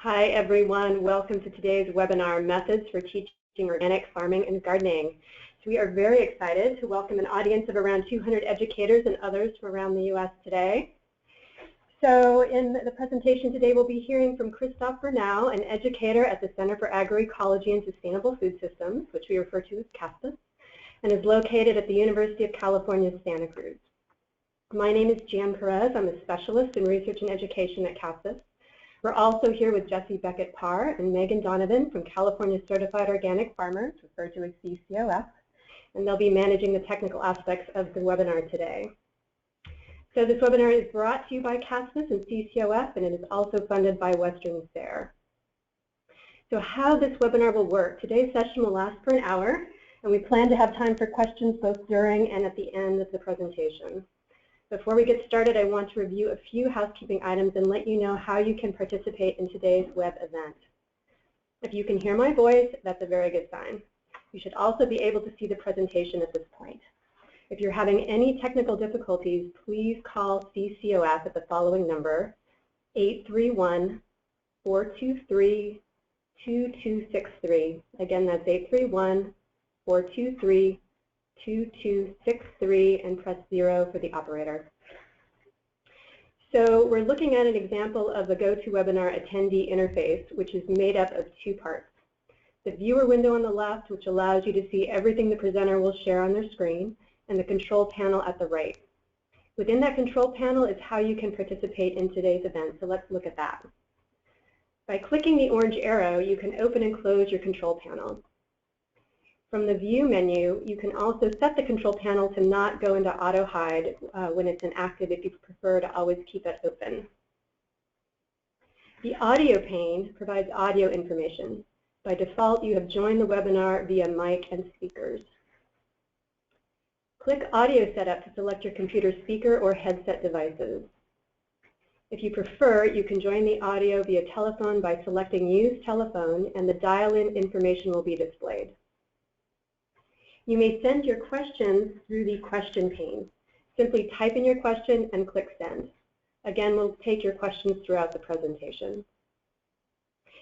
Hi everyone, welcome to today's webinar, Methods for Teaching Organic Farming and Gardening. So we are very excited to welcome an audience of around 200 educators and others from around the U.S. today. So in the presentation today we'll be hearing from Christophe Bernau, an educator at the Center for Agroecology and Sustainable Food Systems, which we refer to as CASPS, and is located at the University of California, Santa Cruz. My name is Jan Perez. I'm a specialist in research and education at CASPS. We're also here with Jesse Beckett-Parr and Megan Donovan from California Certified Organic Farmers, referred to as CCOF, and they'll be managing the technical aspects of the webinar today. So this webinar is brought to you by CASPS and CCOF, and it is also funded by Western SARE. So how this webinar will work: today's session will last for an hour, and we plan to have time for questions both during and at the end of the presentation. Before we get started, I want to review a few housekeeping items and let you know how you can participate in today's web event. If you can hear my voice, that's a very good sign. You should also be able to see the presentation at this point. If you're having any technical difficulties, please call CCOF at the following number, 831-423-2263. Again, that's 831-423-2263, and press 0 for the operator. So we're looking at an example of the GoToWebinar attendee interface, which is made up of two parts. The viewer window on the left, which allows you to see everything the presenter will share on their screen, and the control panel at the right. Within that control panel is how you can participate in today's event, so let's look at that. By clicking the orange arrow, you can open and close your control panel. From the View menu, you can also set the control panel to not go into auto hide when it's inactive if you prefer to always keep it open. The audio pane provides audio information. By default, you have joined the webinar via mic and speakers. Click Audio Setup to select your computer speaker or headset devices. If you prefer, you can join the audio via telephone by selecting Use Telephone, and the dial-in information will be displayed. You may send your questions through the question pane. Simply type in your question and click Send. Again, we'll take your questions throughout the presentation.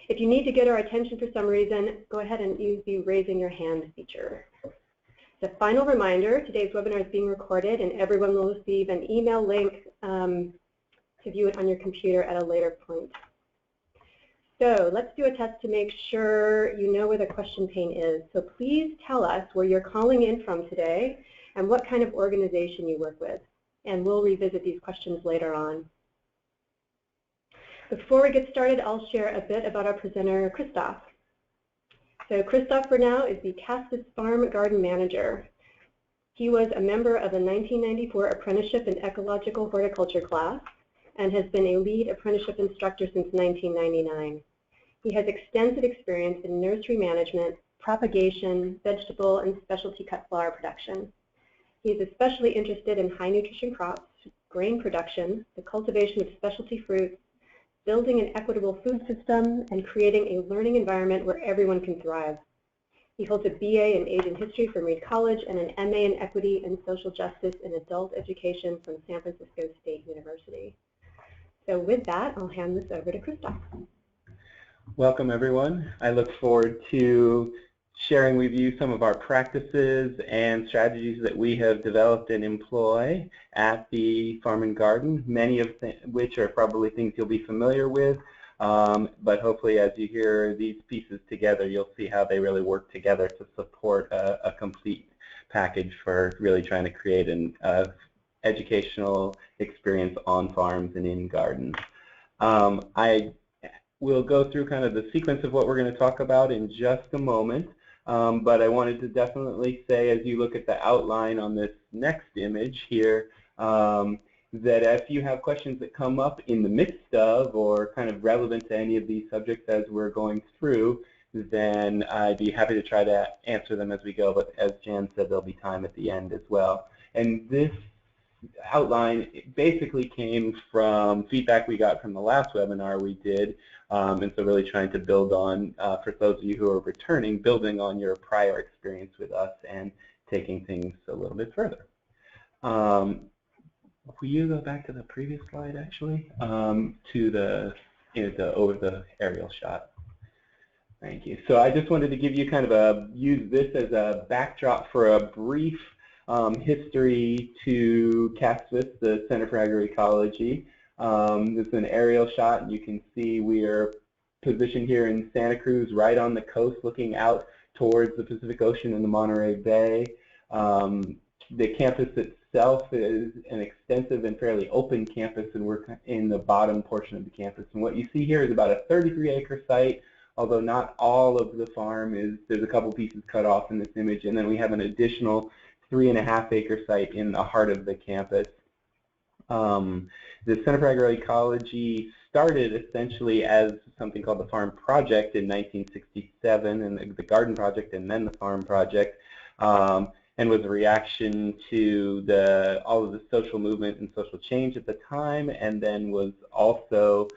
If you need to get our attention for some reason, go ahead and use the Raising Your Hand feature. The final reminder, today's webinar is being recorded, and everyone will receive an email link to view it on your computer at a later point. So let's do a test to make sure you know where the question pane is. So please tell us where you're calling in from today and what kind of organization you work with. And we'll revisit these questions later on. Before we get started, I'll share a bit about our presenter, Christophe. So Christophe Bernau is the CASPS Farm Garden Manager. He was a member of the 1994 Apprenticeship in Ecological Horticulture class and has been a lead apprenticeship instructor since 1999. He has extensive experience in nursery management, propagation, vegetable, and specialty cut flower production. He is especially interested in high nutrition crops, grain production, the cultivation of specialty fruits, building an equitable food system, and creating a learning environment where everyone can thrive. He holds a BA in Asian History from Reed College and an MA in Equity and Social Justice in Adult Education from San Francisco State University. So with that, I'll hand this over to Christophe. Welcome, everyone. I look forward to sharing with you some of our practices and strategies that we have developed and employ at the Farm and Garden, many of which are probably things you'll be familiar with, but hopefully as you hear these pieces together, you'll see how they really work together to support a complete package for really trying to create an educational experience on farms and in gardens. We'll go through kind of the sequence of what we're going to talk about in just a moment, but I wanted to definitely say, as you look at the outline on this next image here, that if you have questions that come up in the midst of or kind of relevant to any of these subjects as we're going through, then I'd be happy to try to answer them as we go, but as Jan said, there'll be time at the end as well. And this outline basically came from feedback we got from the last webinar we did, and so really trying to build on, for those of you who are returning, building on your prior experience with us and taking things a little bit further. Will you go back to the previous slide, actually, to the over the aerial shot. Thank you. So I just wanted to give you kind of use this as a backdrop for a brief history to CASVIS, the Center for Agroecology. This is an aerial shot, and you can see we are positioned here in Santa Cruz, right on the coast, looking out towards the Pacific Ocean and the Monterey Bay. The campus itself is an extensive and fairly open campus, and we're in the bottom portion of the campus. And what you see here is about a 33-acre site, although not all of the farm is. There's a couple pieces cut off in this image, and then we have an additional 3.5-acre site in the heart of the campus. The Center for Agroecology started essentially as something called the Farm Project in 1967, and the Garden Project, and then the Farm Project, and was a reaction to all of the social movement and social change at the time, and then was also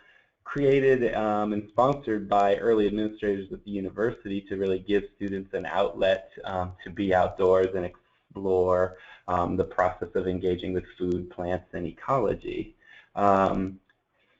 created and sponsored by early administrators at the university to really give students an outlet to be outdoors and explore the process of engaging with food, plants, and ecology.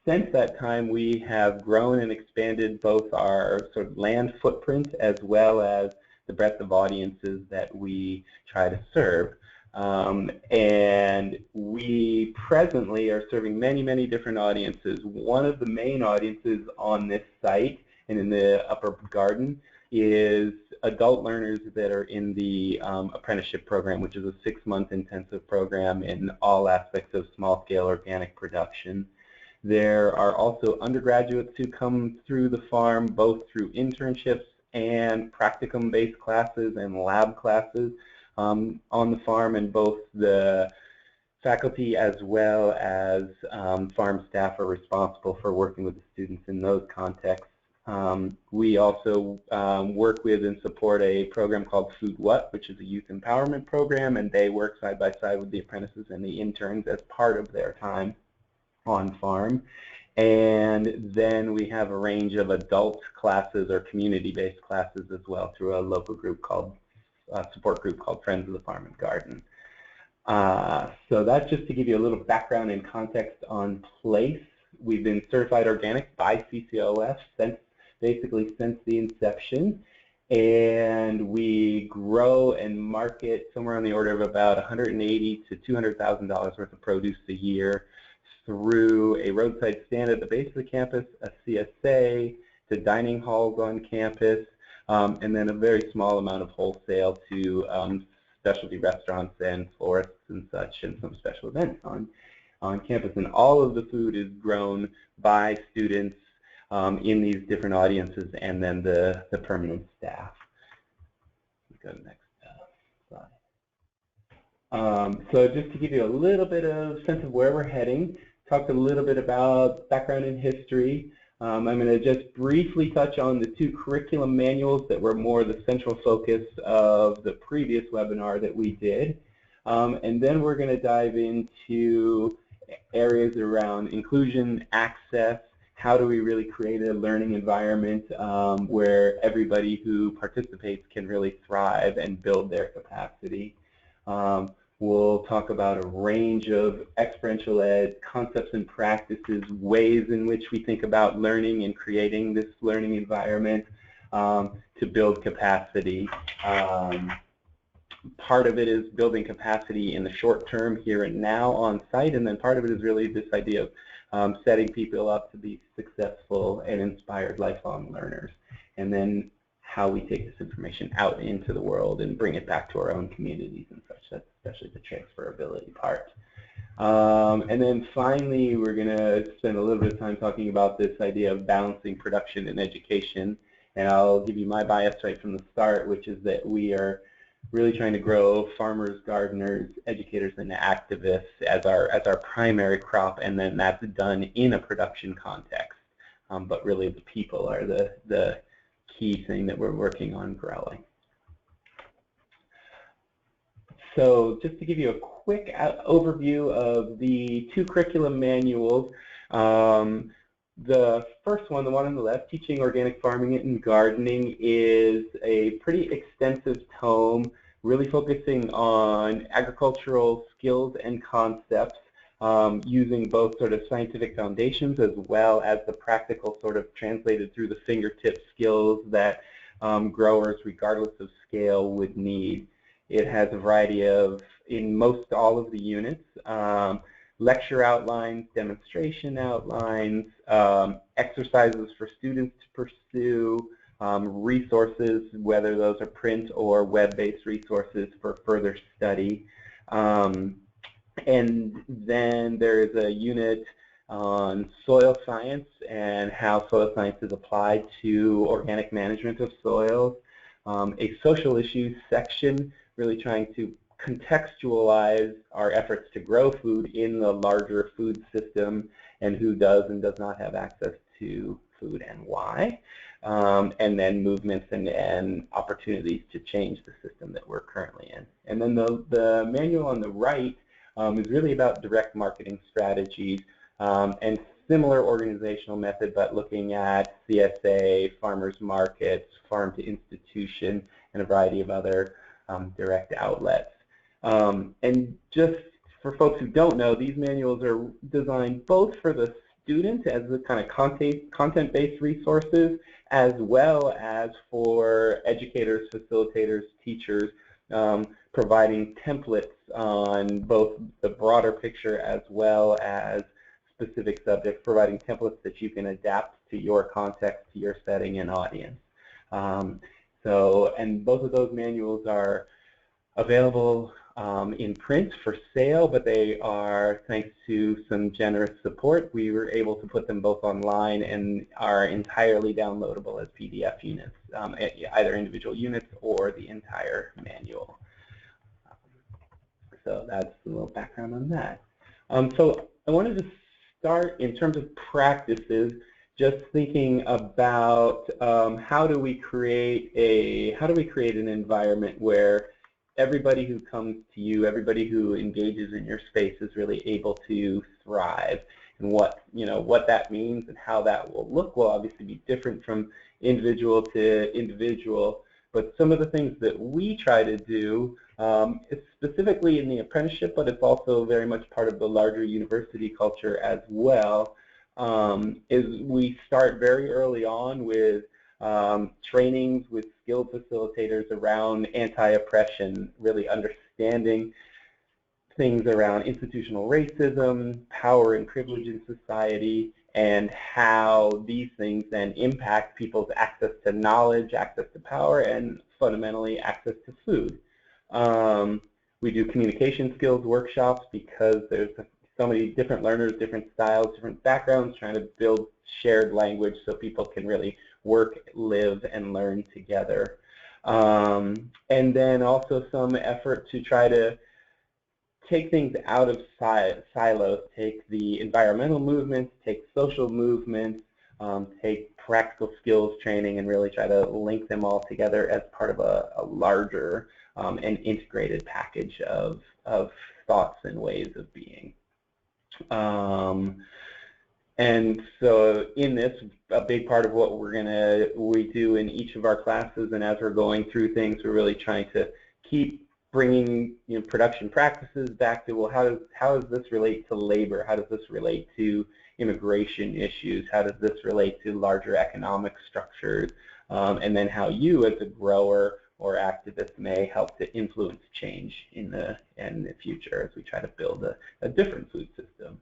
Since that time, we have grown and expanded both our sort of land footprint as well as the breadth of audiences that we try to serve. And we presently are serving many, many different audiences. One of the main audiences on this site and in the upper garden is adult learners that are in the apprenticeship program, which is a 6-month intensive program in all aspects of small-scale organic production. There are also undergraduates who come through the farm, both through internships and practicum-based classes and lab classes on the farm, and both the faculty as well as farm staff are responsible for working with the students in those contexts. We also work with and support a program called Food What, which is a youth empowerment program, and they work side by side with the apprentices and the interns as part of their time on farm. And then we have a range of adult classes or community-based classes as well through a local group called support group called Friends of the Farm and Garden. So that's just to give you a little background and context on place. We've been certified organic by CCOF basically since the inception, and we grow and market somewhere on the order of about $180,000 to $200,000 worth of produce a year through a roadside stand at the base of the campus, a CSA, to dining halls on campus, and then a very small amount of wholesale to specialty restaurants and florists and such, and some special events on campus. And all of the food is grown by students in these different audiences, and then the permanent staff. Let's go to the next slide. So just to give you a little bit of sense of where we're heading, talked a little bit about background and history. I'm going to just briefly touch on the 2 curriculum manuals that were more the central focus of the previous webinar that we did. And then we're going to dive into areas around inclusion, access, how do we really create a learning environment where everybody who participates can really thrive and build their capacity. We'll talk about a range of experiential ed concepts and practices, ways in which we think about learning and creating this learning environment to build capacity. Part of it is building capacity in the short term, here and now on site, and then part of it is really this idea of setting people up to be successful and inspired lifelong learners, and then how we take this information out into the world and bring it back to our own communities and such. That's especially the transferability part. And then finally, we're going to spend a little bit of time talking about this idea of balancing production and education. And I'll give you my bias right from the start, which is that we are really trying to grow farmers, gardeners, educators, and activists as our primary crop, and then that's done in a production context. But really the people are the key thing that we're working on growing. So just to give you a quick overview of the 2 curriculum manuals, the first one, the one on the left, Teaching Organic Farming and Gardening, is a pretty extensive tome really focusing on agricultural skills and concepts using both sort of scientific foundations as well as the practical sort of translated through the fingertip skills that growers, regardless of scale, would need. It has a variety of, in most all of the units, lecture outlines, demonstration outlines, exercises for students to pursue, resources, whether those are print or web-based resources for further study. And then there is a unit on soil science and how soil science is applied to organic management of soils. A social issues section, really trying to contextualize our efforts to grow food in the larger food system and who does and does not have access to food and why. And then movements and opportunities to change the system that we're currently in. And then the manual on the right is really about direct marketing strategies and similar organizational method, but looking at CSA, farmers markets, farm to institution, and a variety of other direct outlets. And just for folks who don't know, these manuals are designed both for the student as the kind of content-based resources, as well as for educators, facilitators, teachers, providing templates on both the broader picture as well as specific subjects, providing templates that you can adapt to your context, to your setting and audience. And both of those manuals are available in print for sale, but they are, thanks to some generous support, we were able to put them both online and are entirely downloadable as PDF units, either individual units or the entire manual. So that's a little background on that. So I wanted to start in terms of practices, just thinking about how do we create an environment where everybody who comes to you, everybody who engages in your space is really able to thrive, and what that means and how that will look will obviously be different from individual to individual. But some of the things that we try to do, specifically in the apprenticeship, but it's also very much part of the larger university culture as well, is we start very early on with trainings with skilled facilitators around anti-oppression, really understanding things around institutional racism, power and privilege in society, and how these things then impact people's access to knowledge, access to power, and fundamentally access to food. We do communication skills workshops because there's so many different learners, different styles, different backgrounds, trying to build shared language so people can really work, live, and learn together. And then also some effort to try to take things out of silos, take the environmental movements, take social movements, take practical skills training, and really try to link them all together as part of a larger and integrated package of thoughts and ways of being. And so in this, a big part of what we do in each of our classes, and as we're going through things, we're really trying to keep bringing production practices back to, well, how does this relate to labor? How does this relate to immigration issues? How does this relate to larger economic structures? And then how you as a grower or activist may help to influence change in the future as we try to build a different food system.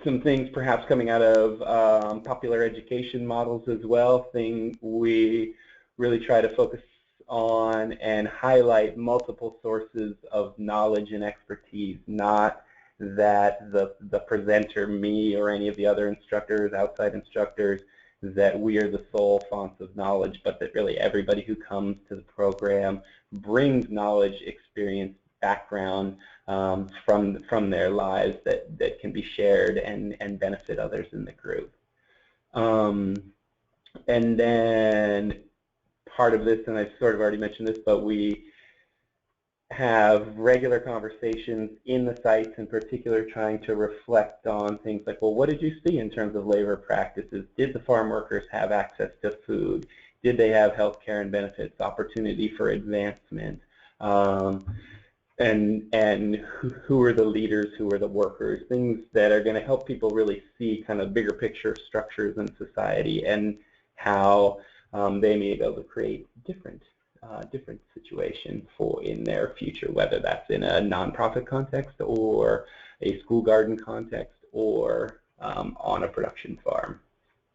Some things perhaps coming out of popular education models as well, we really try to focus on and highlight multiple sources of knowledge and expertise, not that the presenter, me, or any of the other instructors, outside instructors, that we are the sole fonts of knowledge, but that really everybody who comes to the program brings knowledge, experience, background from their lives that can be shared and benefit others in the group. And then part of this, and I've sort of already mentioned this, but we have regular conversations in the sites, in particular trying to reflect on things like, well, what did you see in terms of labor practices? Did the farm workers have access to food? Did they have health care and benefits, opportunity for advancement? and who are the leaders, who are the workers, things that are going to help people really see kind of bigger picture structures in society and how they may be able to create different situations in their future, whether that's in a nonprofit context or a school garden context or on a production farm.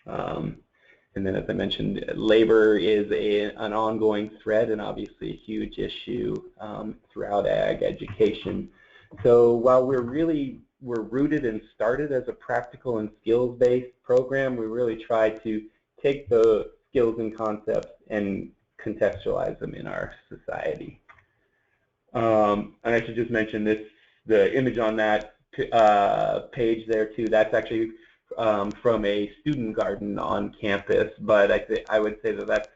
And then, as I mentioned, labor is an ongoing thread and obviously a huge issue throughout ag education. So while we're rooted and started as a practical and skills-based program, we really try to take the skills and concepts and contextualize them in our society. And I should just mention this, the image on that page there too, that's actually from a student garden on campus, but I would say that that's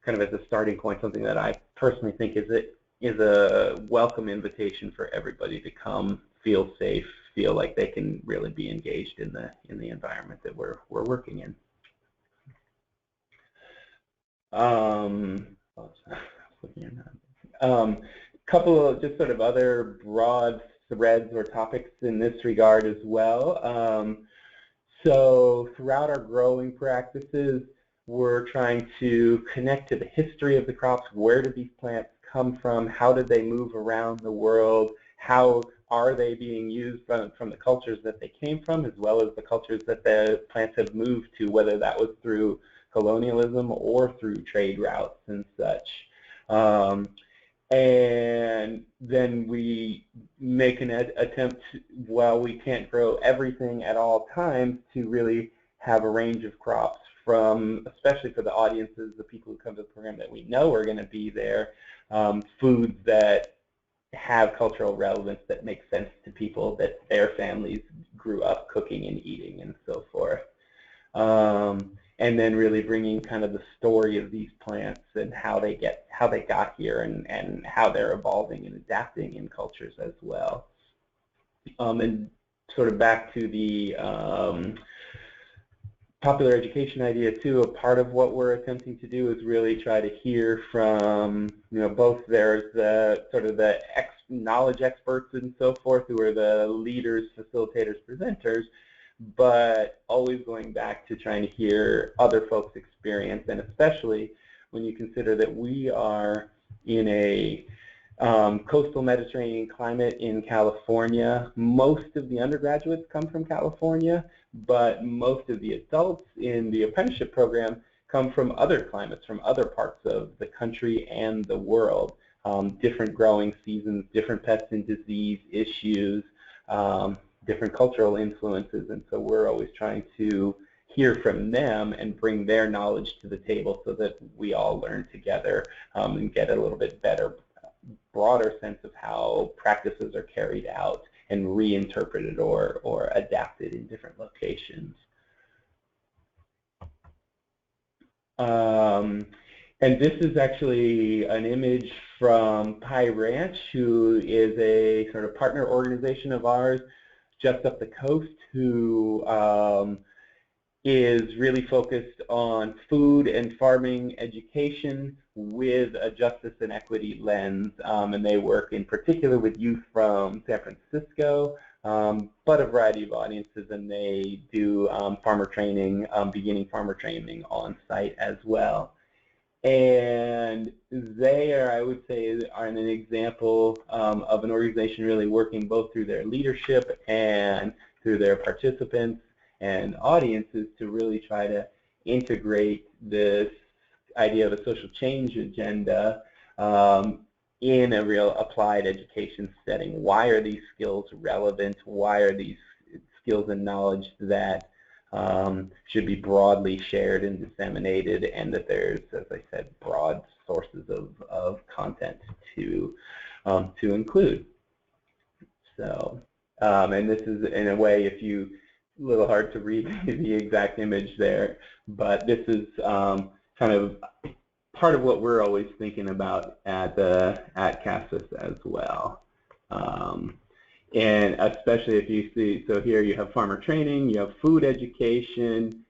kind of as a starting point, something that I personally think is a welcome invitation for everybody to come, feel safe, feel like they can really be engaged in the environment that we're working in. Couple of just sort of other broad threads or topics in this regard as well. So throughout our growing practices, we're trying to connect to the history of the crops. Where did these plants come from? How did they move around the world? How are they being used from the cultures that they came from, as well as the cultures that the plants have moved to, whether that was through colonialism or through trade routes and such. And then we make an attempt, while we can't grow everything at all times, to really have a range of crops from, especially for the audiences, the people who come to the program that we know are going to be there, foods that have cultural relevance, that make sense to people, that their families grew up cooking and eating and so forth. And then really bringing kind of the story of these plants and how they got here and how they're evolving and adapting in cultures as well. And sort of back to the popular education idea too, a part of what we're attempting to do is really try to hear from, both there's the sort of the knowledge experts and so forth, who are the leaders, facilitators, presenters, but always going back to trying to hear other folks' experience, and especially when you consider that we are in a coastal Mediterranean climate in California. Most of the undergraduates come from California, but most of the adults in the apprenticeship program come from other climates, from other parts of the country and the world. Different growing seasons, different pest and disease issues, different cultural influences, and so we're always trying to hear from them and bring their knowledge to the table so that we all learn together and get a little bit better, broader sense of how practices are carried out and reinterpreted or adapted in different locations. And this is actually an image from Pie Ranch, who is a sort of partner organization of ours just up the coast, who is really focused on food and farming education with a justice and equity lens, and they work in particular with youth from San Francisco, but a variety of audiences, and they do farmer training, beginning farmer training on site as well. And they are, I would say, are an example of an organization really working both through their leadership and through their participants and audiences to really try to integrate this idea of a social change agenda in a real applied education setting. Why are these skills relevant? Why are these skills and knowledge that should be broadly shared and disseminated, and that there's, as I said, broad sources of content to include. So, and this is, in a way, a little hard to read the exact image there, but this is kind of part of what we're always thinking about at CASAS as well. And especially if you see, so here you have farmer training, you have food education,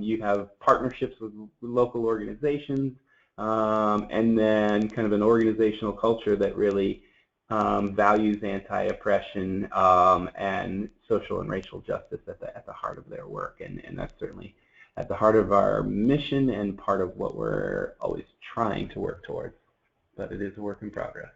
you have partnerships with local organizations, and then kind of an organizational culture that really values anti-oppression and social and racial justice at the heart of their work, and that's certainly at the heart of our mission and part of what we're always trying to work towards, but it is a work in progress.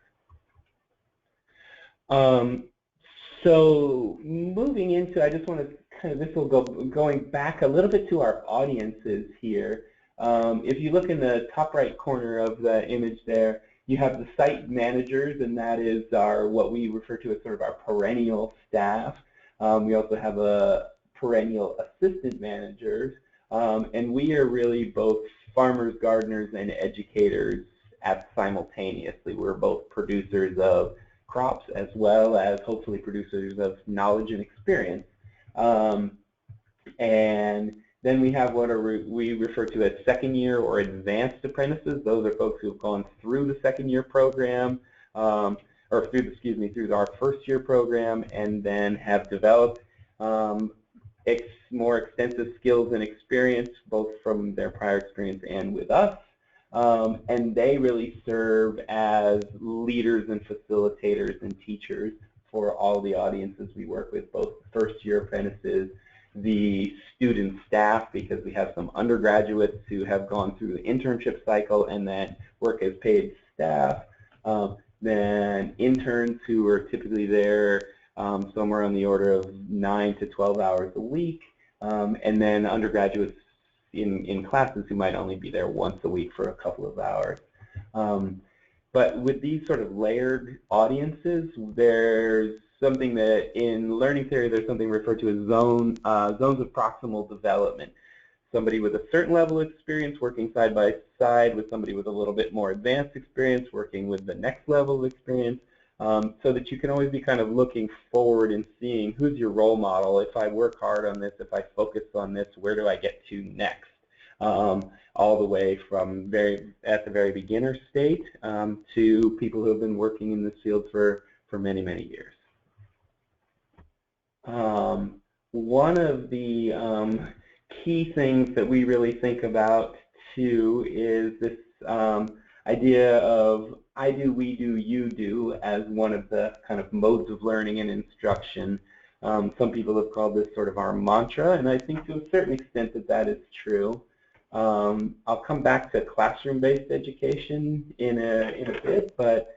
So moving into, I just want to kind of, this will go going back a little bit to our audiences here. If you look in the top right corner of the image there, you have the site managers, and that is our, what we refer to as sort of our perennial staff. We also have a perennial assistant managers, and we are really both farmers, gardeners, and educators simultaneously. We're both producers of crops as well as hopefully producers of knowledge and experience. And then we have what we refer to as second year or advanced apprentices. Those are folks who have gone through the second year program, or through our first year program, and then have developed more extensive skills and experience, both from their prior experience and with us. And they really serve as leaders and facilitators and teachers for all the audiences we work with, both first year apprentices, the student staff, because we have some undergraduates who have gone through the internship cycle and then work as paid staff, then interns who are typically there somewhere on the order of 9 to 12 hours a week, and then undergraduates in classes who might only be there once a week for a couple of hours. But with these sort of layered audiences, there's something that in learning theory, there's something referred to as zones of proximal development. Somebody with a certain level of experience working side by side with somebody with a little bit more advanced experience working with the next level of experience, so that you can always be kind of looking forward and seeing who's your role model. If I work hard on this, if I focus on this, where do I get to next? All the way from at the very beginner state to people who have been working in this field for many, many years. One of the key things that we really think about too is this idea of I do, we do, you do as one of the kind of modes of learning and instruction. Some people have called this sort of our mantra, and I think to a certain extent that is true. I'll come back to classroom-based education in a bit, but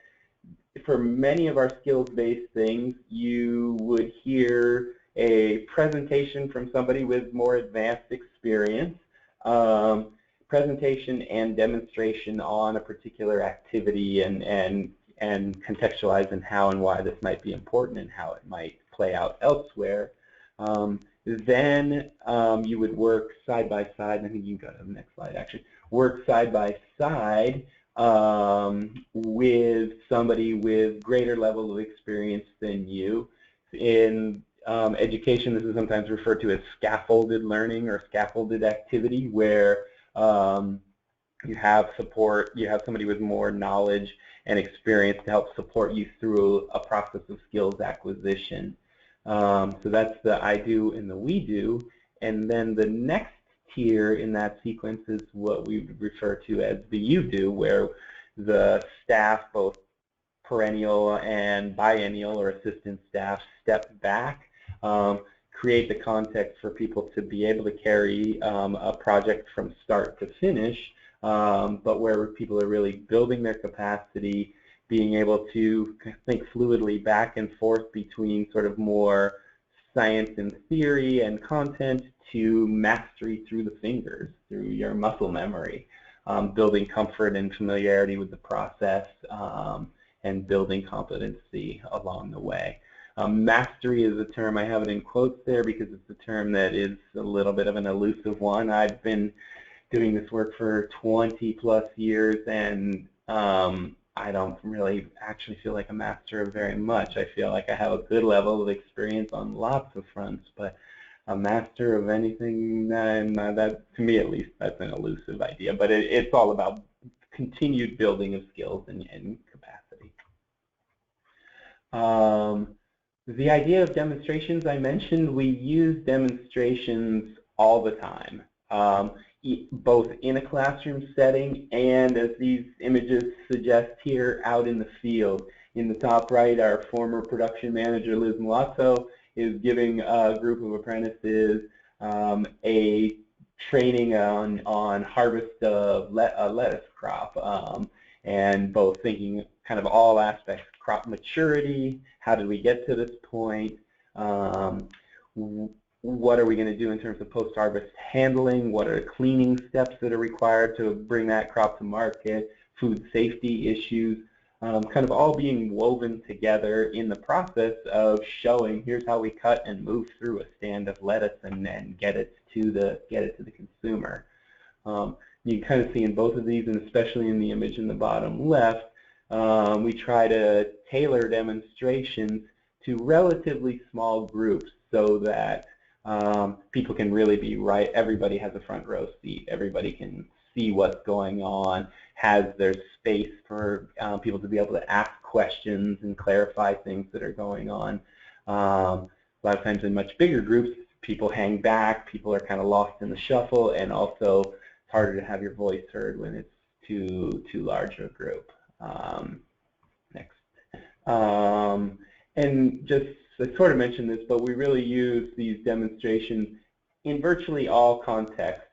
for many of our skills-based things, you would hear a presentation from somebody with more advanced experience, presentation and demonstration on a particular activity, and contextualize in how and why this might be important and how it might play out elsewhere. Then you would work side by side, and I think you can go to the next slide actually, work side by side with somebody with greater level of experience than you. In education, this is sometimes referred to as scaffolded learning or scaffolded activity, where you have support, you have somebody with more knowledge and experience to help support you through a process of skills acquisition. So that's the I do and the we do. And then the next tier in that sequence is what we refer to as the you do, where the staff, both perennial and biennial or assistant staff, step back, create the context for people to be able to carry a project from start to finish, but where people are really building their capacity, being able to think fluidly back and forth between sort of more science and theory and content to mastery through the fingers, through your muscle memory, building comfort and familiarity with the process, and building competency along the way. Mastery is a term, I have it in quotes there because it's a term that is a little bit of an elusive one. I've been doing this work for 20 plus years, and I don't really actually feel like a master of very much. I feel like I have a good level of experience on lots of fronts, but a master of anything, that to me at least, that's an elusive idea. But it's all about continued building of skills and capacity. The idea of demonstrations, I mentioned, we use demonstrations all the time, both in a classroom setting and, as these images suggest here, out in the field. In the top right, our former production manager, Liz Milazzo, is giving a group of apprentices a training on harvest of a lettuce crop, and both thinking kind of all aspects, crop maturity, how did we get to this point, what are we going to do in terms of post-harvest handling, what are the cleaning steps that are required to bring that crop to market, food safety issues, kind of all being woven together in the process of showing here's how we cut and move through a stand of lettuce and then get it to the consumer. You can kind of see in both of these, and especially in the image in the bottom left, we try to tailor demonstrations to relatively small groups so that people can really be right. Everybody has a front row seat. Everybody can see what's going on, has their space for people to be able to ask questions and clarify things that are going on. A lot of times in much bigger groups, people hang back, people are kind of lost in the shuffle, and also it's harder to have your voice heard when it's too large a group. Next. And just, I sort of mentioned this, but we really use these demonstrations in virtually all contexts.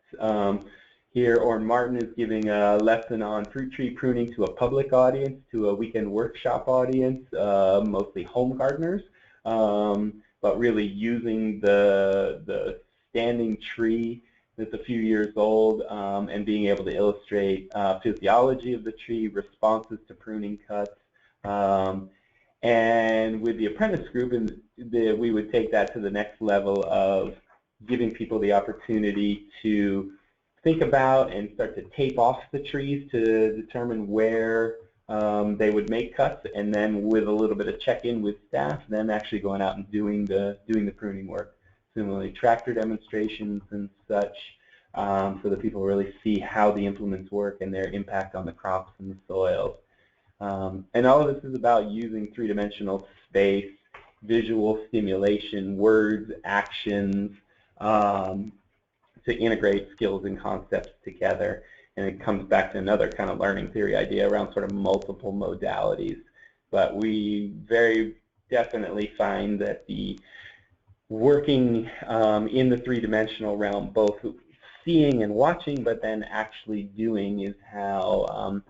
Here, Orrin Martin is giving a lesson on fruit tree pruning to a public audience, to a weekend workshop audience, mostly home gardeners, but really using the standing tree that's a few years old and being able to illustrate physiology of the tree, responses to pruning cuts. And with the apprentice group, we would take that to the next level of giving people the opportunity to think about and start to tape off the trees to determine where they would make cuts, and then with a little bit of check-in with staff, then actually going out and doing the pruning work. Similarly, tractor demonstrations and such, so that people really see how the implements work and their impact on the crops and the soils. And all of this is about using three-dimensional space, visual stimulation, words, actions, to integrate skills and concepts together. And it comes back to another kind of learning theory idea around sort of multiple modalities. But we very definitely find that the working in the three-dimensional realm, both seeing and watching, but then actually doing, is how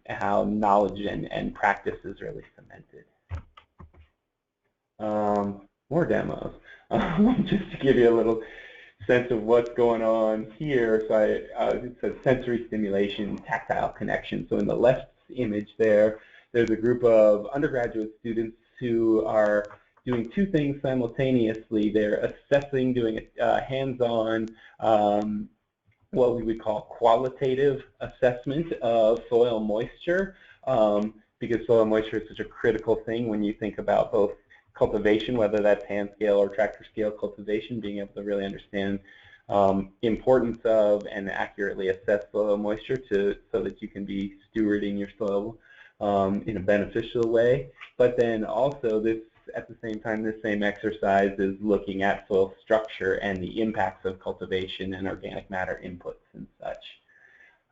how knowledge and practice is really cemented. More demos. Just to give you a little sense of what's going on here. So it says sensory stimulation, tactile connection. So in the left image there's a group of undergraduate students who are doing two things simultaneously. They're assessing, doing a hands-on, what we would call qualitative assessment of soil moisture, because soil moisture is such a critical thing when you think about both cultivation, whether that's hand scale or tractor scale cultivation, being able to really understand importance of and accurately assess soil moisture so that you can be stewarding your soil in a beneficial way. But then also this, at the same time, this same exercise is looking at soil structure and the impacts of cultivation and organic matter inputs and such.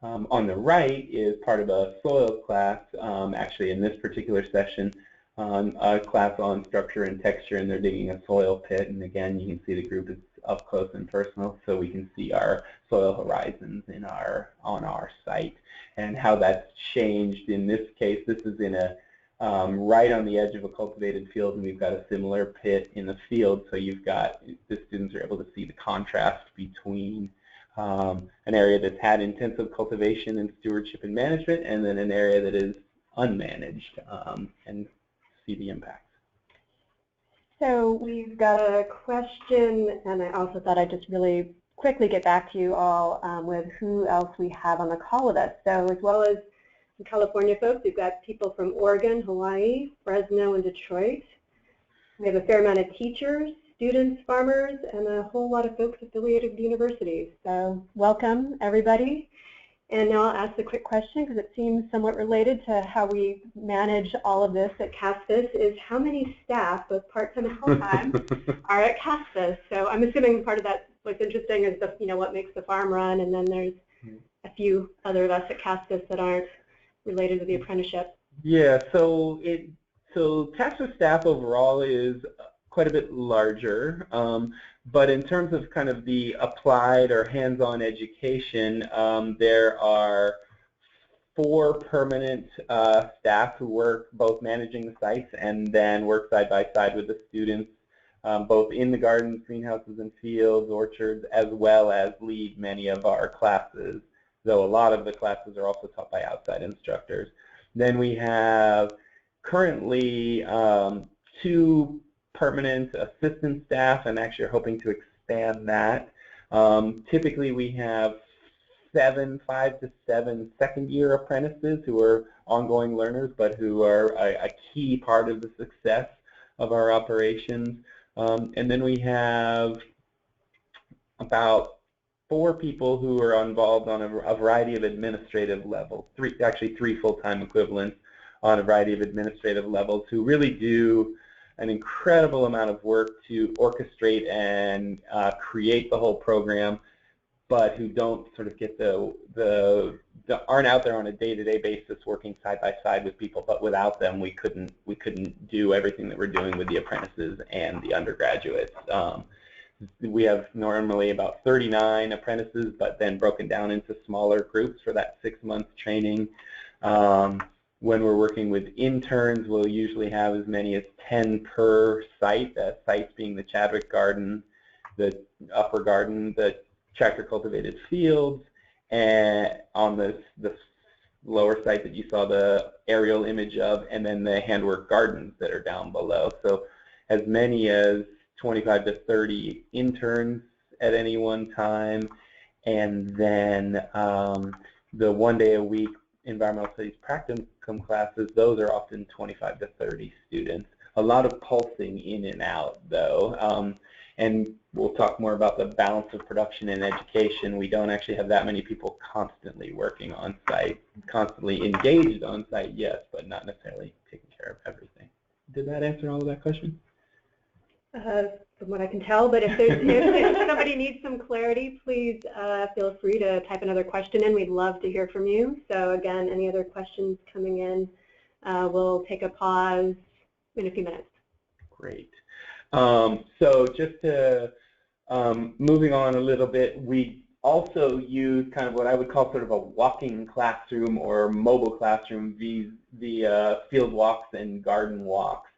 On the right is part of a soil class, actually in this particular session, a class on structure and texture, and they're digging a soil pit. And again, you can see the group is up close and personal, so we can see our soil horizons on our site and how that's changed. In this case, this is in a right on the edge of a cultivated field, and we've got a similar pit in the field. So you've got, the students are able to see the contrast between an area that's had intensive cultivation and stewardship and management, and then an area that is unmanaged, and see the impacts. So we've got a question, and I also thought I'd just really quickly get back to you all with who else we have on the call with us. So as well as some California folks, we've got people from Oregon, Hawaii, Fresno, and Detroit. We have a fair amount of teachers, students, farmers, and a whole lot of folks affiliated with universities. So welcome, everybody. And now I'll ask a quick question because it seems somewhat related to how we manage all of this at CASPAS, is how many staff, both part-time and full-time, are at CASPAS? So I'm assuming part of that, what's interesting is the, what makes the farm run, and then there's a few other of us at CASPAS that aren't related to the apprenticeship. Yeah, so task with staff overall is quite a bit larger, but in terms of kind of the applied or hands-on education, there are 4 permanent staff who work both managing the sites and then work side by side with the students, both in the gardens, greenhouses and fields, orchards, as well as lead many of our classes, though a lot of the classes are also taught by outside instructors. Then we have currently 2 permanent assistant staff, and actually are hoping to expand that. Typically we have 5 to 7 second-year apprentices who are ongoing learners, but who are a key part of the success of our operations. And then we have about 4 people who are involved on a variety of administrative levels, actually 3 full-time equivalents on a variety of administrative levels, who really do an incredible amount of work to orchestrate and create the whole program, but who don't sort of get aren't out there on a day-to-day basis working side by side with people. But without them, we couldn't do everything that we're doing with the apprentices and the undergraduates. We have normally about 39 apprentices, but then broken down into smaller groups for that 6-month training. When we're working with interns, we'll usually have as many as 10 per site, sites being the Chadwick Garden, the Upper Garden, the tractor cultivated fields, and on the lower site that you saw the aerial image of, and then the handwork gardens that are down below. So as many as 25 to 30 interns at any one time, and then the 1-day-a-week environmental studies practicum classes, those are often 25 to 30 students. A lot of pulsing in and out, though. And we'll talk more about the balance of production and education. We don't actually have that many people constantly working on site, constantly engaged on site, yes, but not necessarily taking care of everything. Did that answer all of that question? From what I can tell, but if somebody needs some clarity, please feel free to type another question in. We'd love to hear from you. So again, any other questions coming in, we'll take a pause in a few minutes. Great. So just to moving on a little bit, we also use kind of what I would call sort of a walking classroom or mobile classroom via field walks and garden walks,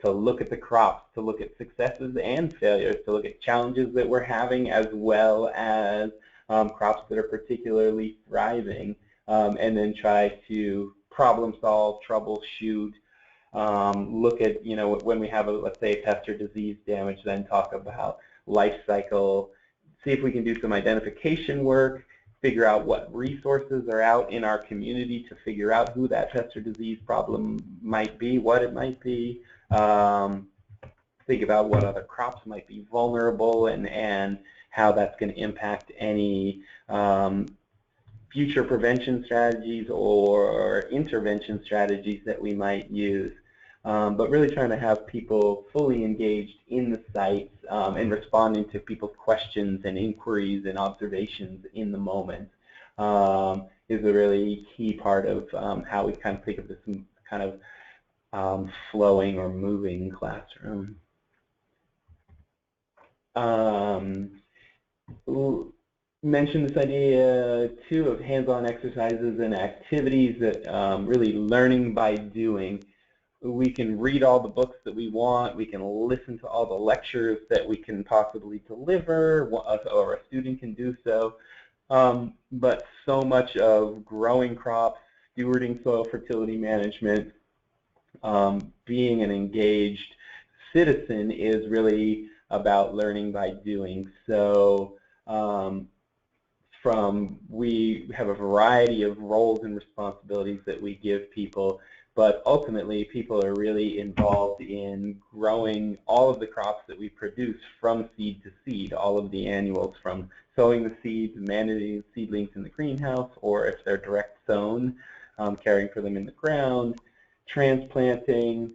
to look at the crops, to look at successes and failures, to look at challenges that we're having, as well as crops that are particularly thriving, and then try to problem solve, troubleshoot, look at, when we have, let's say, pest or disease damage, then talk about life cycle, see if we can do some identification work, figure out what resources are out in our community to figure out who that pest or disease problem might be, what it might be, think about what other crops might be vulnerable, and how that's going to impact any future prevention strategies or intervention strategies that we might use. But really trying to have people fully engaged in the sites and responding to people's questions and inquiries and observations in the moment is a really key part of how we kind of think of this kind of flowing or moving classroom. Mentioned this idea too of hands-on exercises and activities that really learning by doing. We can read all the books that we want, we can listen to all the lectures that we can possibly deliver, or a student can do so, but so much of growing crops, stewarding soil fertility management, being an engaged citizen is really about learning by doing. So we have a variety of roles and responsibilities that we give people, but ultimately people are really involved in growing all of the crops that we produce from seed to seed, all of the annuals, from sowing the seeds, managing seedlings in the greenhouse, or if they're direct sown, caring for them in the ground, transplanting,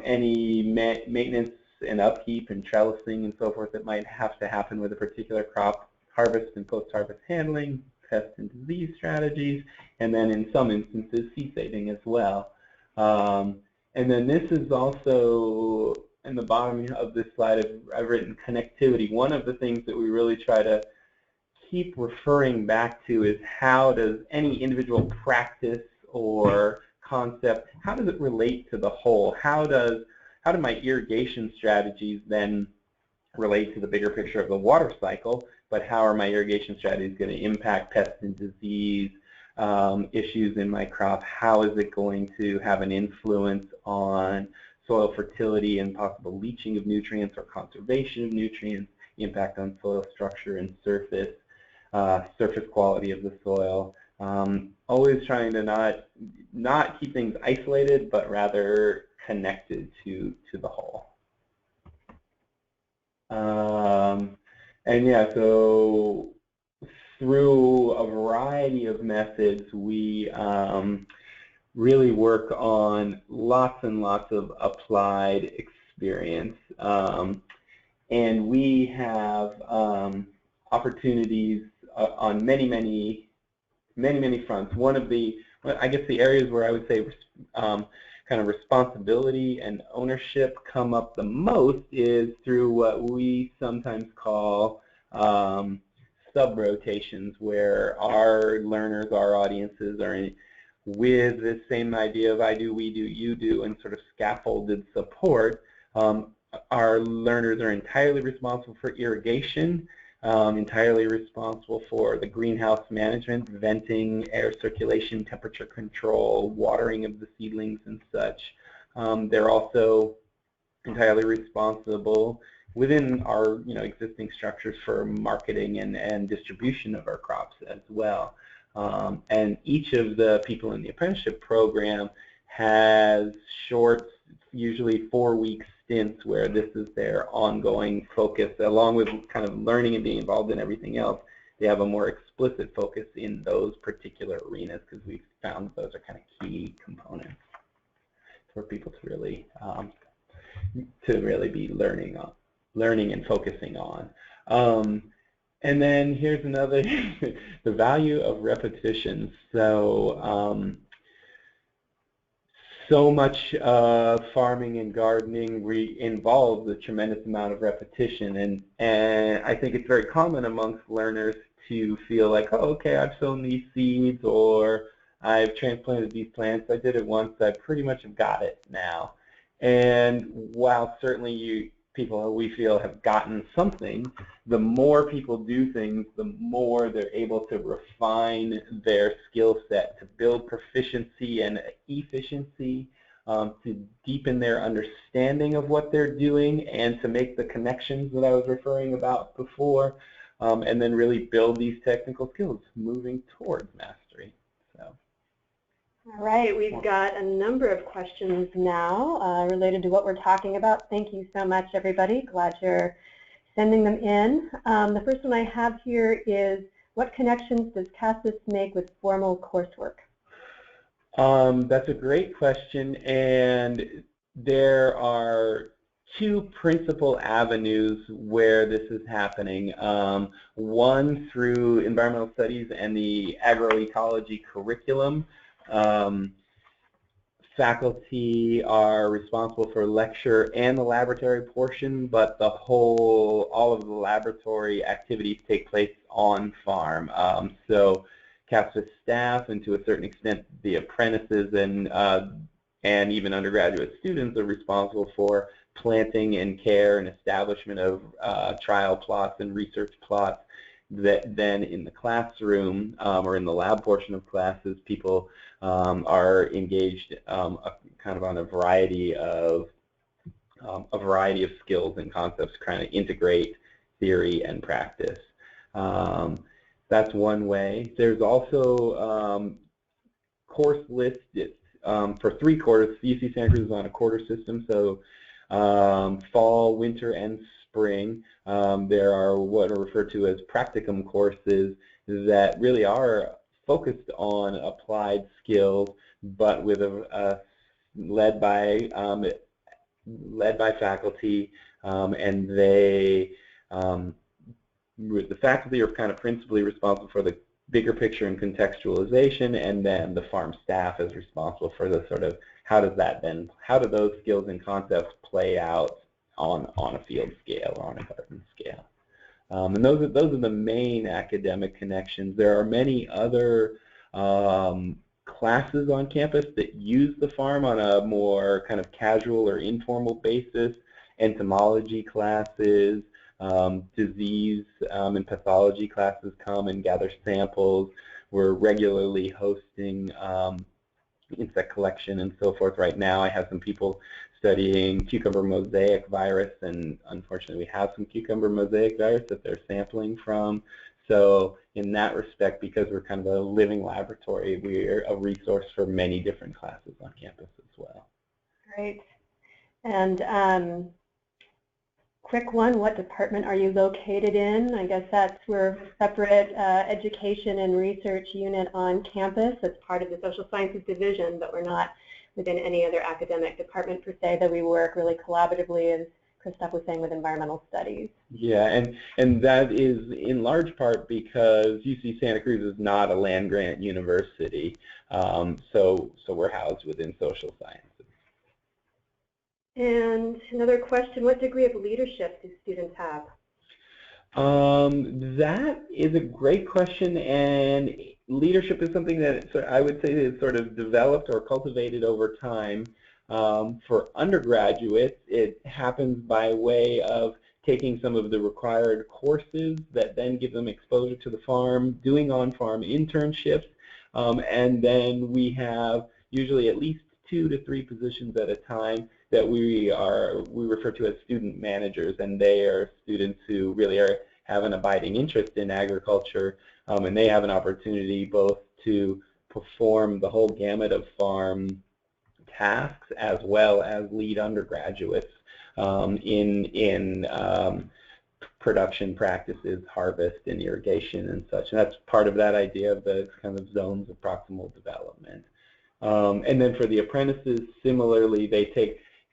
any maintenance and upkeep and trellising and so forth that might have to happen with a particular crop, harvest and post-harvest handling, pest and disease strategies, and then in some instances seed saving as well. And then this is also, in the bottom of this slide, I've written connectivity. One of the things that we really try to keep referring back to is how does any individual practice or concept, how does it relate to the whole? How do my irrigation strategies then relate to the bigger picture of the water cycle, but how are my irrigation strategies going to impact pest and disease issues in my crop? How is it going to have an influence on soil fertility and possible leaching of nutrients or conservation of nutrients, impact on soil structure and surface quality of the soil? Always trying to not keep things isolated, but rather connected to the whole. And yeah, so through a variety of methods, we really work on lots and lots of applied experience. And we have opportunities on many fronts. One of the, I guess, the areas where I would say kind of responsibility and ownership come up the most is through what we sometimes call sub-rotations, where our learners, our audiences are with this same idea of I do, we do, you do, and sort of scaffolded support. Our learners are entirely responsible for irrigation, entirely responsible for the greenhouse management, venting, air circulation, temperature control, watering of the seedlings and such. They're also entirely responsible within our existing structures for marketing and distribution of our crops as well. And each of the people in the apprenticeship program has short, usually 4-week stints where this is their ongoing focus, along with kind of learning and being involved in everything else. They have a more explicit focus in those particular arenas because we've found those are kind of key components for people to really be learning and focusing on. And then here's another, the value of repetition. So so much farming and gardening involves a tremendous amount of repetition, and I think it's very common amongst learners to feel like, oh, okay, I've sown these seeds or I've transplanted these plants, I did it once, I pretty much have got it now. And while certainly we feel have gotten something, the more people do things, the more they're able to refine their skill set, to build proficiency and efficiency, to deepen their understanding of what they're doing, and to make the connections that I was referring about before, and then really build these technical skills moving towards mastery. So. All right, we've got a number of questions now related to what we're talking about. Thank you so much, everybody. Glad you're sending them in. The first one I have here is, what connections does CASIS make with formal coursework? That's a great question, and there are two principal avenues where this is happening. One through environmental studies and the agroecology curriculum. Faculty are responsible for lecture and the laboratory portion, but all of the laboratory activities take place on farm. So CASIS staff, and to a certain extent the apprentices and even undergraduate students, are responsible for planting and care and establishment of trial plots and research plots. That then in the classroom or in the lab portion of classes, people are engaged kind of on a variety of skills and concepts, kind of integrate theory and practice. That's one way. There's also course lists for 3 quarters. UC Santa Cruz is on a quarter system, so fall, winter, and spring. There are what are referred to as practicum courses that really are focused on applied skills, but with led by faculty, and the faculty are kind of principally responsible for bigger picture and contextualization, and then the farm staff is responsible for the sort of how do those skills and concepts play out on a field scale, on a garden scale. And those are the main academic connections. There are many other classes on campus that use the farm on a more kind of casual or informal basis. Entomology classes, disease and pathology classes come and gather samples. We're regularly hosting insect collection and so forth. Right now I have some people studying cucumber mosaic virus, and unfortunately we have some cucumber mosaic virus that they're sampling from. So in that respect, because we're kind of a living laboratory, we're a resource for many different classes on campus as well. Great. And quick one, what department are you located in? I guess we're a separate education and research unit on campus. It's part of the social sciences division, but we're not within any other academic department per se, that we work really collaboratively, as Christoph was saying, with environmental studies. Yeah, and that is in large part because UC Santa Cruz is not a land-grant university, so we're housed within social sciences. And another question, what degree of leadership do students have? That is a great question, and leadership is something that I would say is sort of developed or cultivated over time. For undergraduates, it happens by way of taking some of the required courses that then give them exposure to the farm, doing on-farm internships, and then we have usually at least 2 to 3 positions at a time that we refer to as student managers, and they are students who really have an abiding interest in agriculture, and they have an opportunity both to perform the whole gamut of farm tasks as well as lead undergraduates in production practices, harvest and irrigation and such. And that's part of that idea of the kind of zones of proximal development. And then for the apprentices, similarly,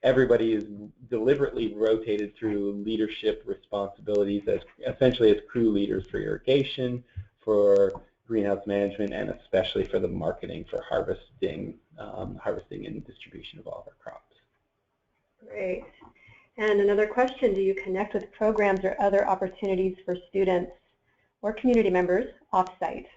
everybody is deliberately rotated through leadership responsibilities as essentially as crew leaders for irrigation, for greenhouse management, and especially for the marketing for harvesting and distribution of all of our crops. Great. And another question, do you connect with programs or other opportunities for students or community members off-site?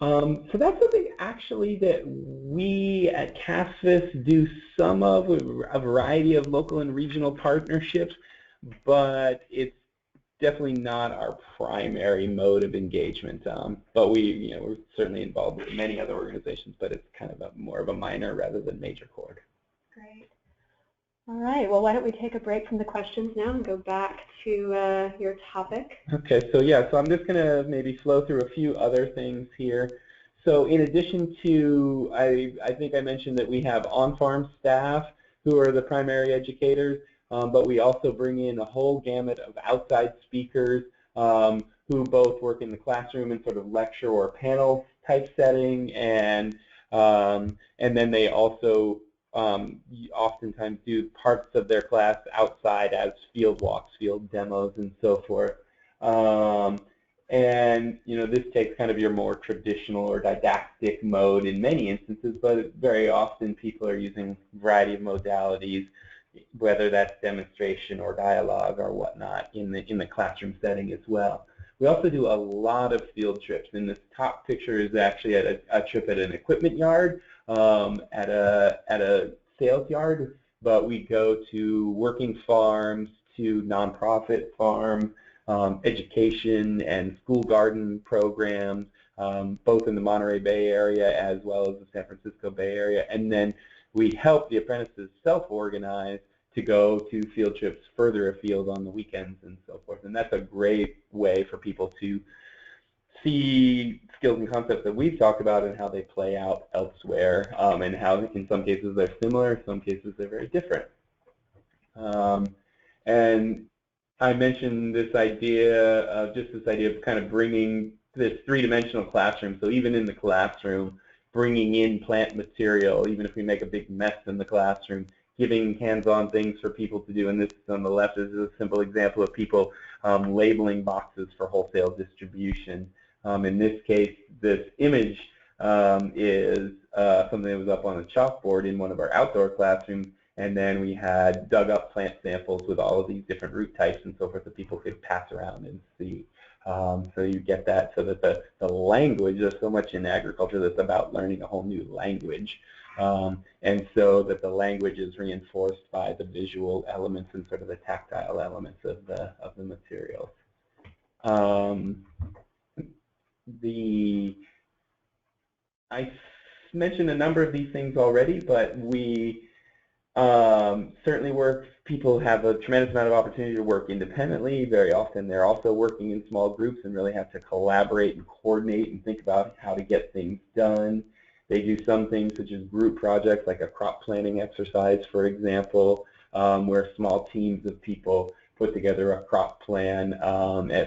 So that's something actually that we at CASFIS do some of, a variety of local and regional partnerships, but it's definitely not our primary mode of engagement. But we're certainly involved with many other organizations, but it's kind of more of a minor rather than major chord. Great. All right, well, why don't we take a break from the questions now and go back to your topic. Okay, so I'm just going to maybe flow through a few other things here. So in addition to, I think I mentioned that we have on-farm staff who are the primary educators, but we also bring in a whole gamut of outside speakers who both work in the classroom in sort of lecture or panel type setting, and then they also oftentimes do parts of their class outside as field walks, field demos, and so forth. And this takes kind of your more traditional or didactic mode in many instances, but very often people are using a variety of modalities, whether that's demonstration or dialogue or whatnot in the classroom setting as well. We also do a lot of field trips, and this top picture is actually at a trip at an equipment yard, at a sales yard, but we go to working farms, to nonprofit farms, education and school garden programs, both in the Monterey Bay area as well as the San Francisco Bay area, and then we help the apprentices self-organize to go to field trips further afield on the weekends and so forth. And that's a great way for people to see skills and concepts that we've talked about and how they play out elsewhere, and how in some cases they're similar, in some cases they're very different. And I mentioned this idea of kind of bringing this three-dimensional classroom. So even in the classroom, bringing in plant material, even if we make a big mess in the classroom, giving hands-on things for people to do. And this on the left is a simple example of people labeling boxes for wholesale distribution. In this case, this image is something that was up on a chalkboard in one of our outdoor classrooms, and then we had dug up plant samples with all of these different root types and so forth that people could pass around and see. So you get that, so that the language, there's so much in agriculture that's about learning a whole new language. And so that the language is reinforced by the visual elements and sort of the tactile elements of the materials. I mentioned a number of these things already, but we certainly people have a tremendous amount of opportunity to work independently. Very often they're also working in small groups and really have to collaborate and coordinate and think about how to get things done. They do some things such as group projects, like a crop planting exercise, for example, where small teams of people put together a crop plan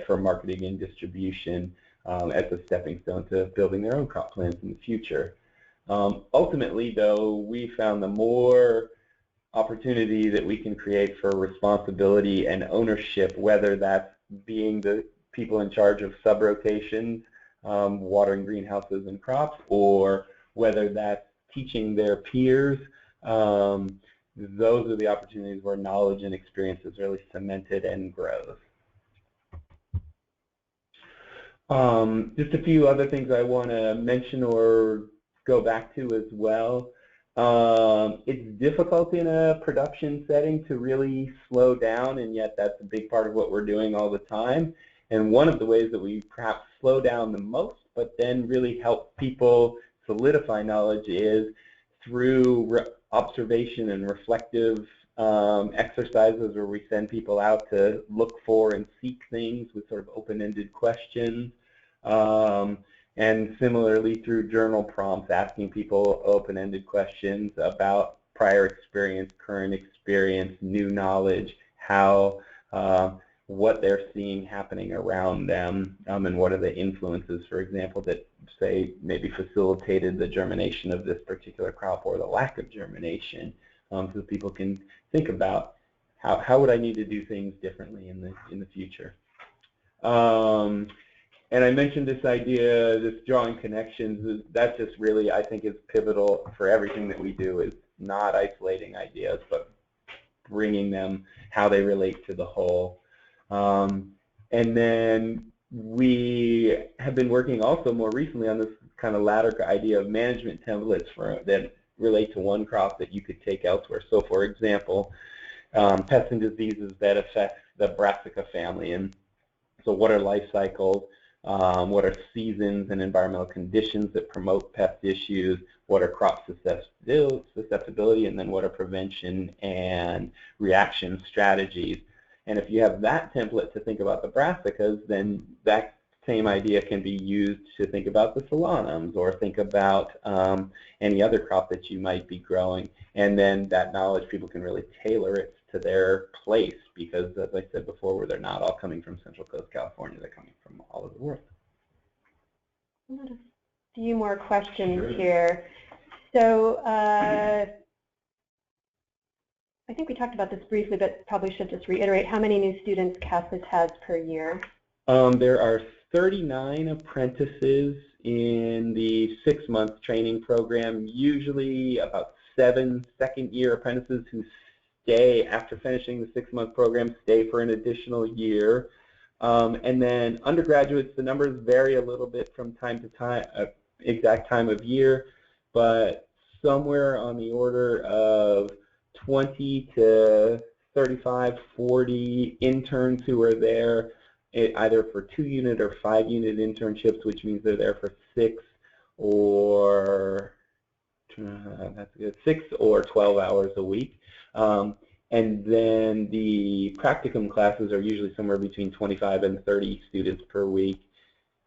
for marketing and distribution as a stepping stone to building their own crop plans in the future. Ultimately, though, we found the more opportunity that we can create for responsibility and ownership, whether that's being the people in charge of sub-rotations, watering greenhouses and crops, or whether that's teaching their peers, those are the opportunities where knowledge and experience is really cemented and grows. Just a few other things I want to mention or go back to as well. It's difficult in a production setting to really slow down, and yet that's a big part of what we're doing all the time. And one of the ways that we perhaps slow down the most, but then really help people solidify knowledge, is through observation and reflective exercises where we send people out to look for and seek things with sort of open-ended questions. And similarly through journal prompts, asking people open-ended questions about prior experience, current experience, new knowledge, how, what they're seeing happening around them, and what are the influences, for example, that say maybe facilitated the germination of this particular crop or the lack of germination, so that people can think about how would I need to do things differently in the future. And I mentioned this idea, this drawing connections. That just really, I think, is pivotal for everything that we do, is not isolating ideas, but bringing them, how they relate to the whole. And then we have been working also more recently on this kind of latter idea of management templates that relate to one crop that you could take elsewhere. So for example, pests and diseases that affect the brassica family. And so what are life cycles? What are seasons and environmental conditions that promote pest issues? What are crop susceptibility? And then what are prevention and reaction strategies? And if you have that template to think about the brassicas, then that same idea can be used to think about the solanums or think about any other crop that you might be growing. And then that knowledge, people can really tailor it to their place, because as I said before, where they're not all coming from Central Coast California, they're coming from all over the world. A few more questions here. So I think we talked about this briefly, but probably should just reiterate how many new students CASAS has per year. There are 39 apprentices in the 6-month training program, usually about 7 second-year apprentices who stay after finishing the 6-month program, stay for an additional year. And then undergraduates, the numbers vary a little bit from time to time, exact time of year, but somewhere on the order of 20 to 35, 40 interns who are there either for 2-unit or 5-unit internships, which means they're there for 6 or 12 hours a week. And then the practicum classes are usually somewhere between 25 and 30 students per week,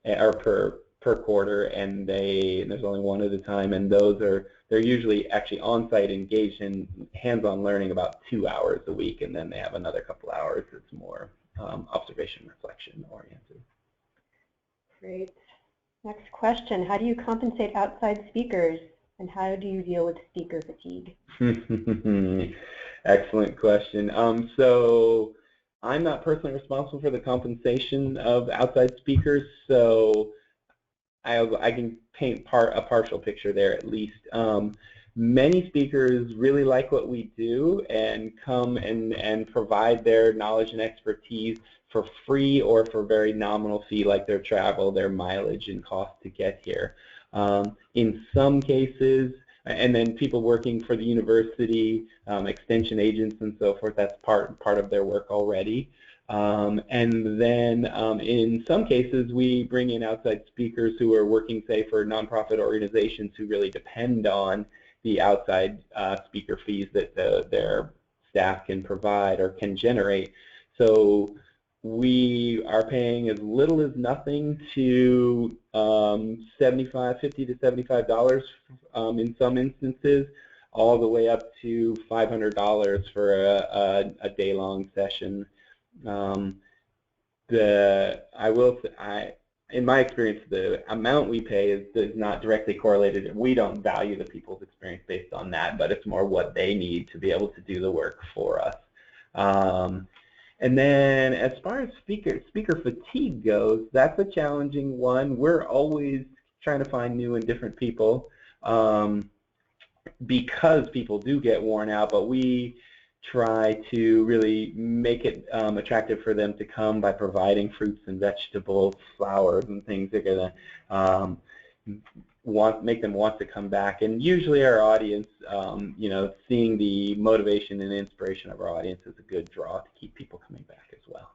or per quarter, and there's only one at a time, and they're usually actually on-site engaged in hands-on learning about 2 hours a week, and then they have another couple hours that's more observation, reflection oriented. Great. Next question, how do you compensate outside speakers, and how do you deal with speaker fatigue? Excellent question. So I'm not personally responsible for the compensation of outside speakers, so I can paint a partial picture there at least. Many speakers really like what we do and come and provide their knowledge and expertise for free or for very nominal fee, like their travel, their mileage, and cost to get here. In some cases, and then people working for the university, extension agents and so forth, that's part of their work already. And then in some cases, we bring in outside speakers who are working, say, for nonprofit organizations who really depend on the outside speaker fees that their staff can provide or can generate. So we are paying as little as nothing to $50 to $75 in some instances, all the way up to $500 for a day-long session. In my experience, the amount we pay is not directly correlated. We don't value the people's experience based on that, but it's more what they need to be able to do the work for us. And then as far as speaker fatigue goes, that's a challenging one. We're always trying to find new and different people because people do get worn out, but we try to really make it attractive for them to come by providing fruits and vegetables, flowers, and things that are going to make them want to come back. And usually our audience, you know, seeing the motivation and inspiration of our audience is a good draw to keep people coming back as well.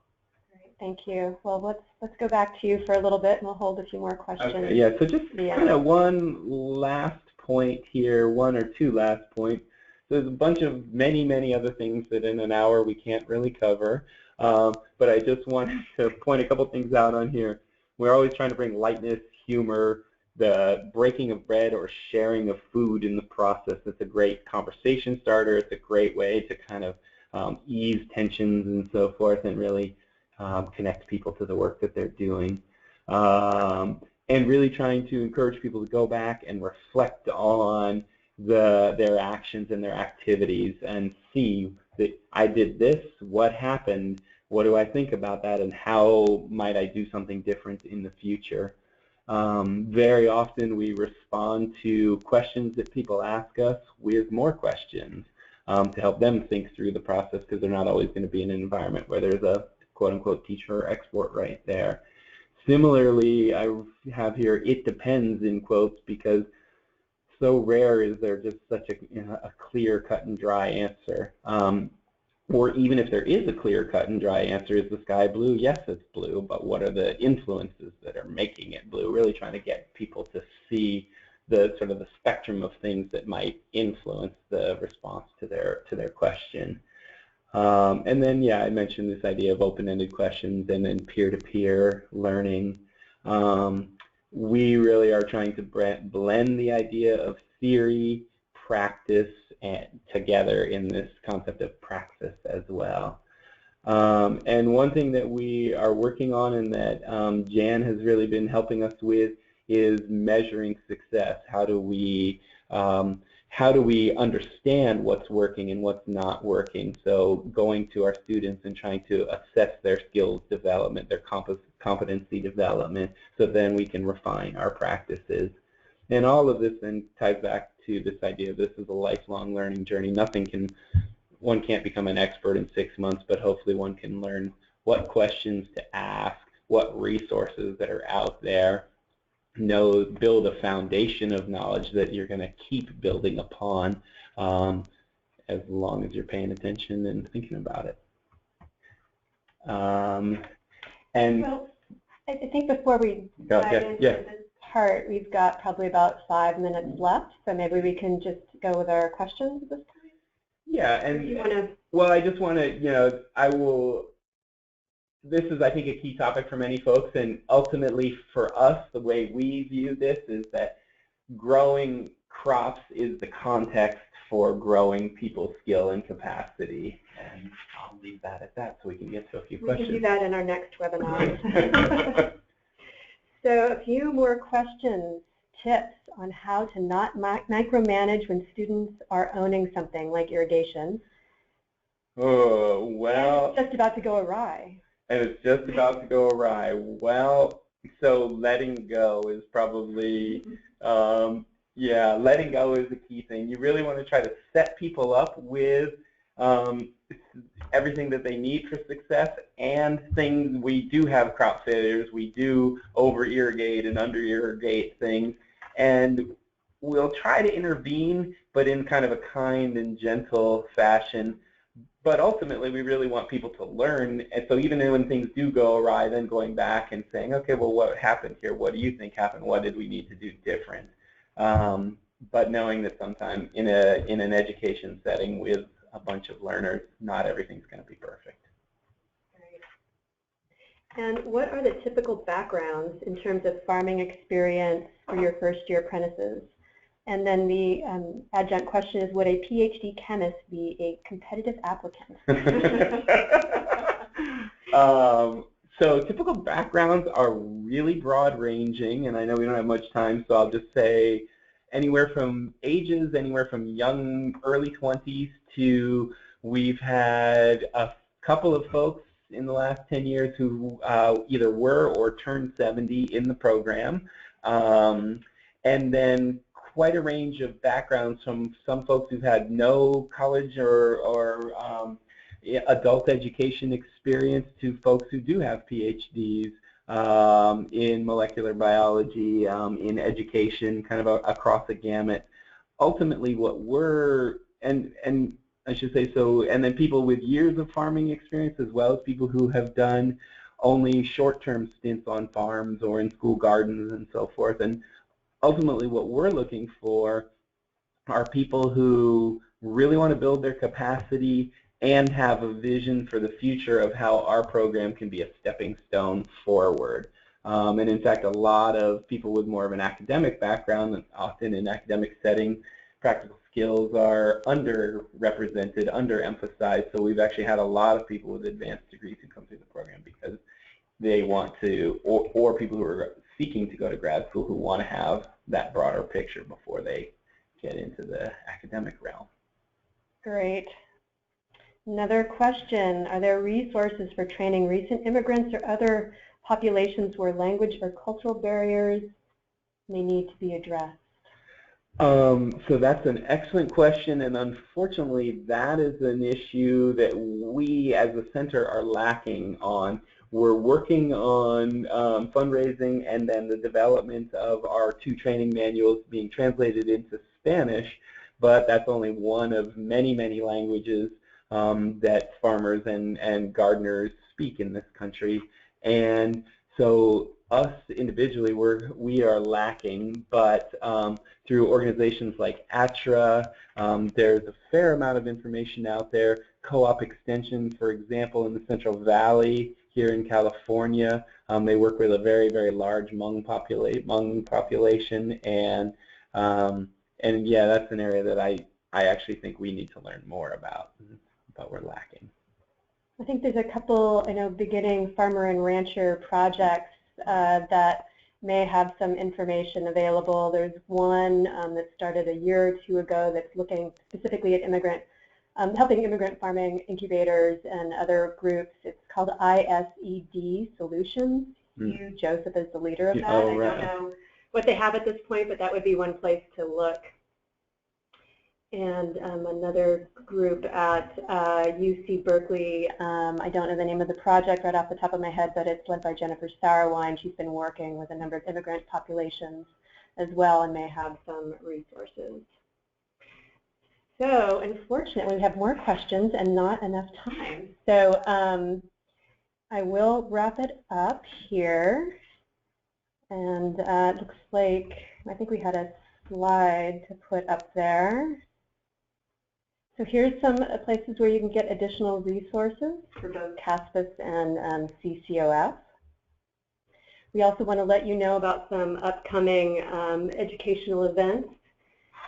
Great, thank you. Well, let's go back to you for a little bit, and we'll hold a few more questions. Okay, yeah. So just kind of one last point here, one or two last points. There's a bunch of many other things that in an hour we can't really cover, but I just wanted to point a couple things out on here. We're always trying to bring lightness, humor, the breaking of bread or sharing of food in the process. It's a great conversation starter. It's a great way to kind of ease tensions and so forth and really connect people to the work that they're doing. And really trying to encourage people to go back and reflect on their actions and their activities and see that I did this, what happened, what do I think about that, and how might I do something different in the future. Very often we respond to questions that people ask us with more questions to help them think through the process, because they're not always going to be in an environment where there's a quote-unquote teacher or expert right there. Similarly, I have here, it depends in quotes, because so rare is there just such a clear cut and dry answer. Or even if there is a clear cut and dry answer, is the sky blue? Yes, it's blue, but what are the influences that are making it blue? Really trying to get people to see the sort of the spectrum of things that might influence the response to their question. And then, yeah, I mentioned this idea of open-ended questions and then peer-to-peer learning. We really are trying to blend the idea of theory, practice, and together in this concept of praxis as well. And one thing that we are working on and that Jan has really been helping us with is measuring success. How do we understand what's working and what's not working? So going to our students and trying to assess their skills development, their competency development, so then we can refine our practices. And all of this then ties back to this idea of this is a lifelong learning journey. One can't become an expert in 6 months, but hopefully one can learn what questions to ask, what resources that are out there, build a foundation of knowledge that you're going to keep building upon as long as you're paying attention and thinking about it. Well, I think before we dive into this part, we've got probably about 5 minutes left, so maybe we can just go with our questions at this time. Yeah, and well, I just want to, this is, I think, a key topic for many folks, and ultimately for us, the way we view this is that growing crops is the context for growing people's skill and capacity. And I'll leave that at that so we can get to a few questions. We can do that in our next webinar. So a few more questions, tips on how to not micromanage when students are owning something like irrigation. Oh, well. And it's just about to go awry. And it's just about to go awry. Well, So letting go is probably, yeah, letting go is the key thing. You really want to try to set people up with everything that they need for success, and things. We do have crop failures. We do over-irrigate and under-irrigate things, and we'll try to intervene, but in kind of a kind and gentle fashion. But ultimately, we really want people to learn, and so even when things do go awry, then going back and saying, okay, well, what happened here? What do you think happened? What did we need to do different? But knowing that sometimes in an education setting with a bunch of learners, not everything's going to be perfect. Right. And what are the typical backgrounds in terms of farming experience for your first-year apprentices? And then the adjunct question is, would a PhD chemist be a competitive applicant? So typical backgrounds are really broad-ranging, and I know we don't have much time, so I'll just say anywhere from ages, anywhere from young, early 20s to we've had a couple of folks in the last 10 years who either were or turned 70 in the program. And then quite a range of backgrounds, from some folks who've had no college or adult education experience to folks who do have PhDs in molecular biology, in education, kind of across the gamut. Ultimately, what we're, and I should say so, and then people with years of farming experience, as well as people who have done only short-term stints on farms or in school gardens and so forth. And ultimately, what we're looking for are people who really want to build their capacity and have a vision for the future of how our program can be a stepping stone forward. And in fact, a lot of people with more of an academic background, and often in academic setting, practical skills are underrepresented, underemphasized. So we've actually had a lot of people with advanced degrees who come through the program because they want to, or people who are seeking to go to grad school who want to have that broader picture before they get into the academic realm. Great. Another question, are there resources for training recent immigrants or other populations where language or cultural barriers may need to be addressed? So that's an excellent question, and unfortunately that is an issue that we as a center are lacking on. We're working on fundraising and then the development of our 2 training manuals being translated into Spanish, but that's only one of many, many languages that farmers and gardeners speak in this country. And so us individually, we are lacking, but through organizations like ATRA, there's a fair amount of information out there. Co-op Extension, for example, in the Central Valley here in California, they work with a very, very large Hmong population, and yeah, that's an area that I actually think we need to learn more about, but we're lacking. I think there's a couple, beginning farmer and rancher projects that may have some information available. There's one that started a year or 2 ago that's looking specifically at helping immigrant farming incubators and other groups. It's called ISED Solutions. Hugh Joseph is the leader of that. Oh, right. I don't know what they have at this point, but that would be one place to look. And another group at UC Berkeley, I don't know the name of the project right off the top of my head, but it's led by Jennifer Sauerwein. She's been working with a number of immigrant populations as well and may have some resources. So unfortunately, we have more questions and not enough time. So I will wrap it up here. And it looks like, I think we had a slide to put up there. So here's some places where you can get additional resources for both CASPAS and CCOF. We also want to let you know about some upcoming educational events.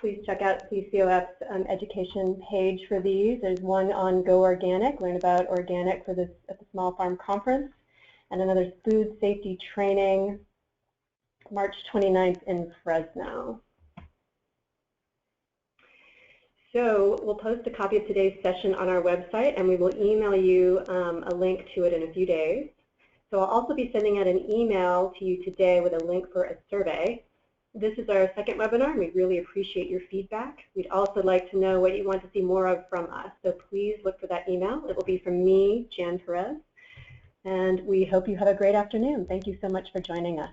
Please check out CCOF's education page for these. There's one on Go Organic, learn about organic at the Small Farm Conference, and another food safety training, March 29th in Fresno. So we'll post a copy of today's session on our website, and we will email you a link to it in a few days. So I'll also be sending out an email to you today with a link for a survey. This is our second webinar, and we really appreciate your feedback. We'd also like to know what you want to see more of from us. So please look for that email. It will be from me, Jan Perez. And we hope you have a great afternoon. Thank you so much for joining us.